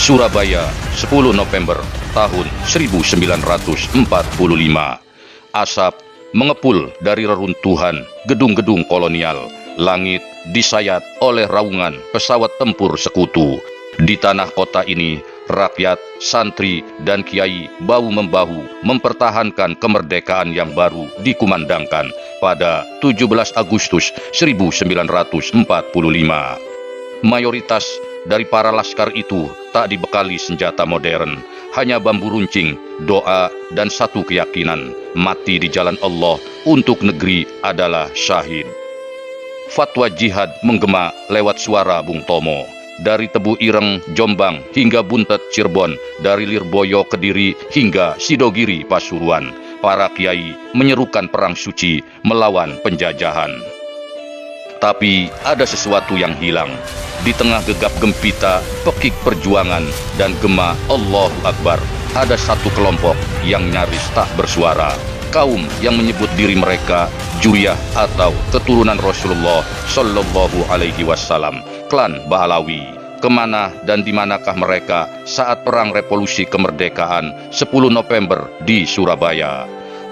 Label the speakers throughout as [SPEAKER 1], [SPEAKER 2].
[SPEAKER 1] Surabaya, 10 November tahun 1945. Asap mengepul dari reruntuhan gedung-gedung kolonial. Langit disayat oleh raungan pesawat tempur sekutu. Di tanah kota ini, rakyat, santri, dan kiai bahu-membahu mempertahankan kemerdekaan yang baru dikumandangkan pada 17 Agustus 1945. Mayoritas dari para laskar itu tak dibekali senjata modern, hanya bambu runcing, doa, dan satu keyakinan, mati di jalan Allah untuk negeri adalah syahid. Fatwa jihad menggema lewat suara Bung Tomo. Dari Tebu Ireng, Jombang, hingga Buntet, Cirebon, dari Lirboyo, Kediri, hingga Sidogiri, Pasuruan, para kiai menyerukan perang suci melawan penjajahan. Tapi ada sesuatu yang hilang. Di tengah gegap gempita, pekik perjuangan, dan gema Allahu Akbar, ada satu kelompok yang nyaris tak bersuara. Kaum yang menyebut diri mereka Juriyah atau keturunan Rasulullah Shallallahu Alaihi Wasallam, klan Ba'alawi. Kemana dan di manakah mereka saat perang revolusi kemerdekaan 10 November di Surabaya?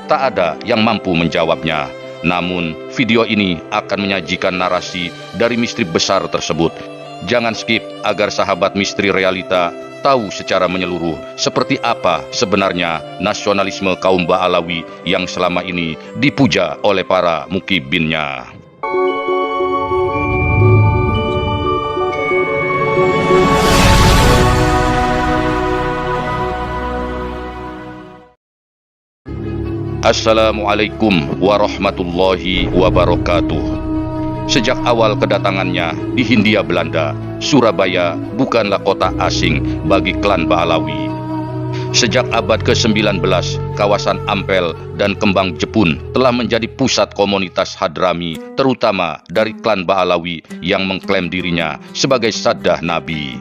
[SPEAKER 1] Tak ada yang mampu menjawabnya. Namun video ini akan menyajikan narasi dari misteri besar tersebut. Jangan skip agar sahabat misteri realita tahu secara menyeluruh seperti apa sebenarnya nasionalisme kaum Ba'alawi yang selama ini dipuja oleh para mukibinnya. Assalamualaikum warahmatullahi wabarakatuh. Sejak awal kedatangannya di Hindia Belanda, Surabaya bukanlah kota asing bagi klan Ba'alawi. Sejak abad ke-19, kawasan Ampel dan Kembang Jepun telah menjadi pusat komunitas Hadrami, terutama dari klan Ba'alawi yang mengklaim dirinya sebagai Saddah Nabi.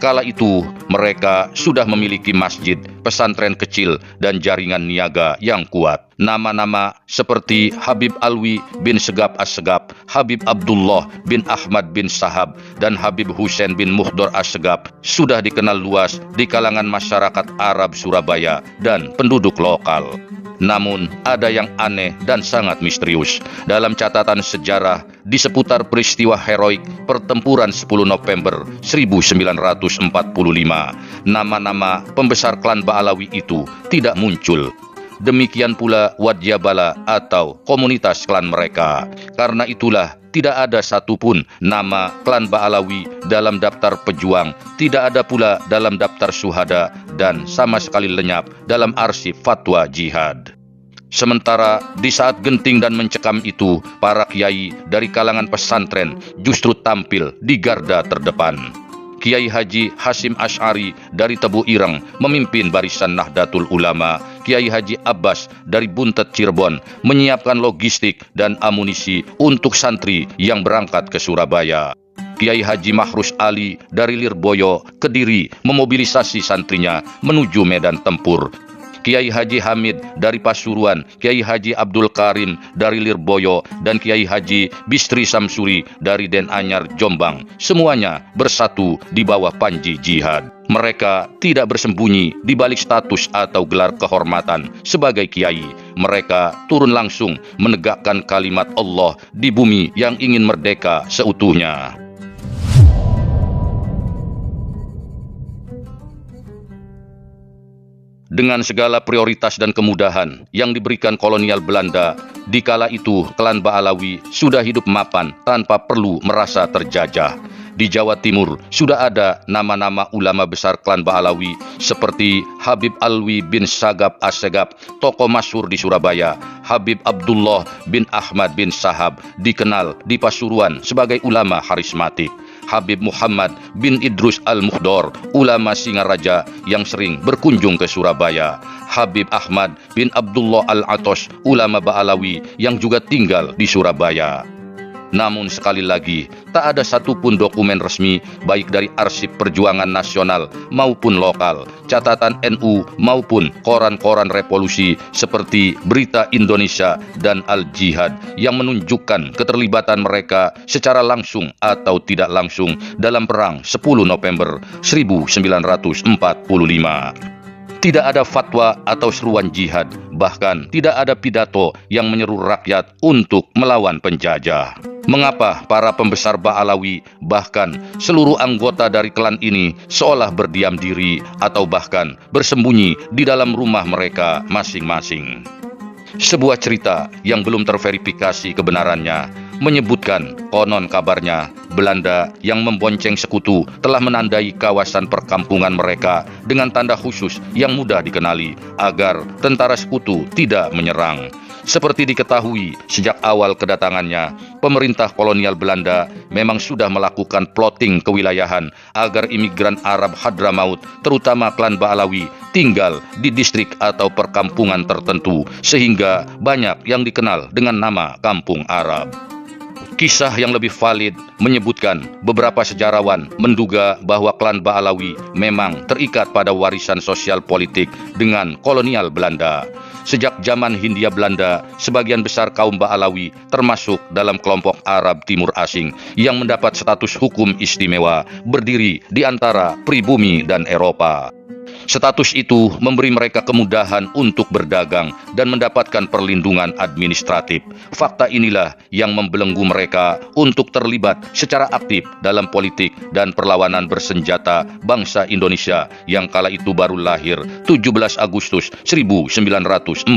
[SPEAKER 1] Kala itu, mereka sudah memiliki masjid, pesantren kecil, dan jaringan niaga yang kuat. Nama-nama seperti Habib Alwi bin Segap As-Segap, Habib Abdullah bin Ahmad bin Sahab, dan Habib Husain bin Muhdor As-Segap sudah dikenal luas di kalangan masyarakat Arab Surabaya dan penduduk lokal. Namun, ada yang aneh dan sangat misterius. Dalam catatan sejarah di seputar peristiwa heroik pertempuran 10 November 1945, nama-nama pembesar klan Ba'alawi itu tidak muncul. Demikian pula Wadyabala atau komunitas klan mereka. Karena itulah tidak ada satupun nama klan Ba'alawi dalam daftar pejuang, tidak ada pula dalam daftar syuhada, dan sama sekali lenyap dalam arsip fatwa jihad. Sementara di saat genting dan mencekam itu, para kiai dari kalangan pesantren justru tampil di garda terdepan. Kiai Haji Hasim Asy'ari dari Tebu Ireng memimpin barisan Nahdlatul Ulama. Kiai Haji Abbas dari Buntet Cirebon menyiapkan logistik dan amunisi untuk santri yang berangkat ke Surabaya. Kiai Haji Mahrus Ali dari Lirboyo, Kediri memobilisasi santrinya menuju medan tempur. Kiai Haji Hamid dari Pasuruan, Kiai Haji Abdul Karim dari Lirboyo, dan Kiai Haji Bistri Samsuri dari Den Anyar, Jombang, semuanya bersatu di bawah panji jihad. Mereka tidak bersembunyi di balik status atau gelar kehormatan sebagai kiai. Mereka turun langsung menegakkan kalimat Allah di bumi yang ingin merdeka seutuhnya. Dengan segala prioritas dan kemudahan yang diberikan kolonial Belanda, di kala itu klan Ba'alawi sudah hidup mapan tanpa perlu merasa terjajah. Di Jawa Timur sudah ada nama-nama ulama besar klan Ba'alawi seperti Habib Alwi bin Sagap As-Segap, tokoh masyhur di Surabaya. Habib Abdullah bin Ahmad bin Sahab dikenal di Pasuruan sebagai ulama karismatik. Habib Muhammad bin Idrus Al-Muhdor, ulama Singaraja yang sering berkunjung ke Surabaya. Habib Ahmad bin Abdullah Al-Atos, ulama Ba'alawi yang juga tinggal di Surabaya. Namun sekali lagi, tak ada satupun dokumen resmi baik dari arsip perjuangan nasional maupun lokal, catatan NU maupun koran-koran revolusi seperti Berita Indonesia dan Al-Jihad yang menunjukkan keterlibatan mereka secara langsung atau tidak langsung dalam perang 10 November 1945. Tidak ada fatwa atau seruan jihad, bahkan tidak ada pidato yang menyeru rakyat untuk melawan penjajah. Mengapa para pembesar Ba'alawi, bahkan seluruh anggota dari klan ini seolah berdiam diri atau bahkan bersembunyi di dalam rumah mereka masing-masing? Sebuah cerita yang belum terverifikasi kebenarannya menyebutkan konon kabarnya Belanda yang membonceng sekutu telah menandai kawasan perkampungan mereka dengan tanda khusus yang mudah dikenali agar tentara sekutu tidak menyerang. Seperti diketahui sejak awal kedatangannya, pemerintah kolonial Belanda memang sudah melakukan plotting kewilayahan agar imigran Arab Hadramaut, terutama klan Ba'alawi, tinggal di distrik atau perkampungan tertentu, sehingga banyak yang dikenal dengan nama Kampung Arab. Kisah yang lebih valid menyebutkan beberapa sejarawan menduga bahwa klan Ba'alawi memang terikat pada warisan sosial politik dengan kolonial Belanda. Sejak zaman Hindia Belanda, sebagian besar kaum Ba'alawi termasuk dalam kelompok Arab Timur asing yang mendapat status hukum istimewa berdiri di antara pribumi dan Eropa. Status itu memberi mereka kemudahan untuk berdagang dan mendapatkan perlindungan administratif. Fakta inilah yang membelenggu mereka untuk terlibat secara aktif dalam politik dan perlawanan bersenjata bangsa Indonesia yang kala itu baru lahir 17 Agustus 1945.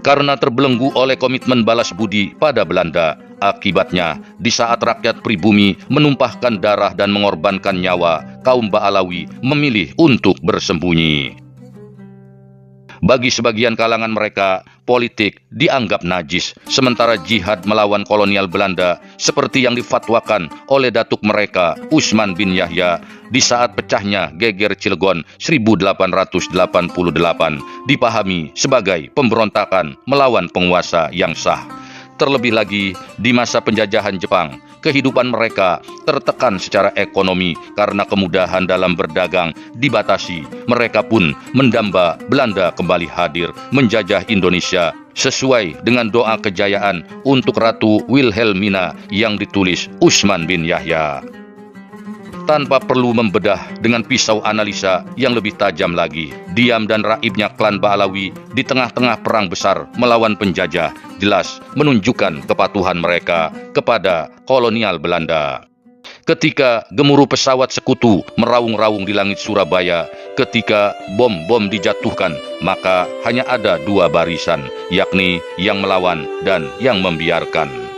[SPEAKER 1] Karena terbelenggu oleh komitmen balas budi pada Belanda, akibatnya di saat rakyat pribumi menumpahkan darah dan mengorbankan nyawa, kaum Ba'alawi memilih untuk bersembunyi. Bagi sebagian kalangan mereka, politik dianggap najis, sementara jihad melawan kolonial Belanda seperti yang difatwakan oleh datuk mereka Usman bin Yahya di saat pecahnya Geger Cilegon 1888 dipahami sebagai pemberontakan melawan penguasa yang sah. Terlebih lagi, di masa penjajahan Jepang, kehidupan mereka tertekan secara ekonomi karena kemudahan dalam berdagang dibatasi. Mereka pun mendamba Belanda kembali hadir menjajah Indonesia sesuai dengan doa kejayaan untuk Ratu Wilhelmina yang ditulis Usman bin Yahya. Tanpa perlu membedah dengan pisau analisa yang lebih tajam lagi, Diam dan raibnya klan Ba'alawi di tengah-tengah perang besar melawan penjajah jelas menunjukkan kepatuhan mereka kepada kolonial Belanda. Ketika gemuruh pesawat sekutu meraung-raung di langit Surabaya, ketika bom-bom dijatuhkan, maka hanya ada dua barisan, yakni yang melawan dan yang membiarkan.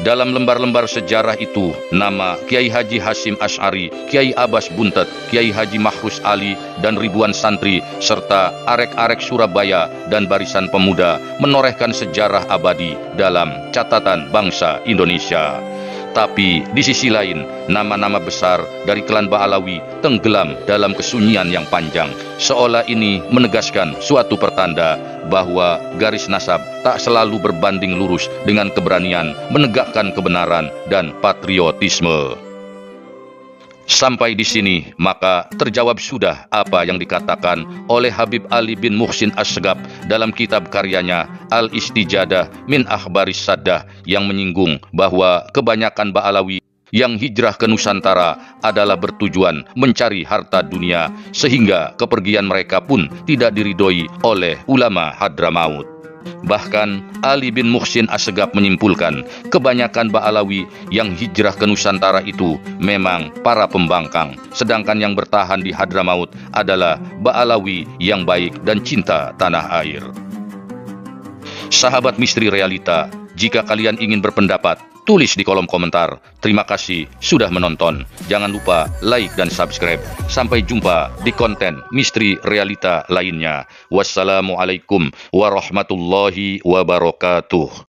[SPEAKER 1] Dalam lembar-lembar sejarah itu, nama Kiai Haji Hasyim Asy'ari, Kiai Abbas Buntet, Kiai Haji Mahrus Ali, dan ribuan santri, serta arek-arek Surabaya dan barisan pemuda menorehkan sejarah abadi dalam catatan bangsa Indonesia. Tapi di sisi lain, nama-nama besar dari klan Ba'alawi tenggelam dalam kesunyian yang panjang, seolah ini menegaskan suatu pertanda bahwa garis nasab tak selalu berbanding lurus dengan keberanian menegakkan kebenaran dan patriotisme. Sampai di sini, maka terjawab sudah apa yang dikatakan oleh Habib Ali bin Muhsin Assegaf dalam kitab karyanya Al-Istijadah min Akhbaris Saddah yang menyinggung bahwa kebanyakan Ba'alawi yang hijrah ke Nusantara adalah bertujuan mencari harta dunia, sehingga kepergian mereka pun tidak diridhoi oleh ulama Hadramaut. Bahkan Ali bin Muhsin Assegaf menyimpulkan, kebanyakan Ba'alawi yang hijrah ke Nusantara itu memang para pembangkang, sedangkan yang bertahan di Hadramaut adalah Ba'alawi yang baik dan cinta tanah air. Sahabat Misteri Realita, jika kalian ingin berpendapat, tulis di kolom komentar. Terima kasih sudah menonton. Jangan lupa like dan subscribe. Sampai jumpa di konten Misteri Realita lainnya. Wassalamualaikum warahmatullahi wabarakatuh.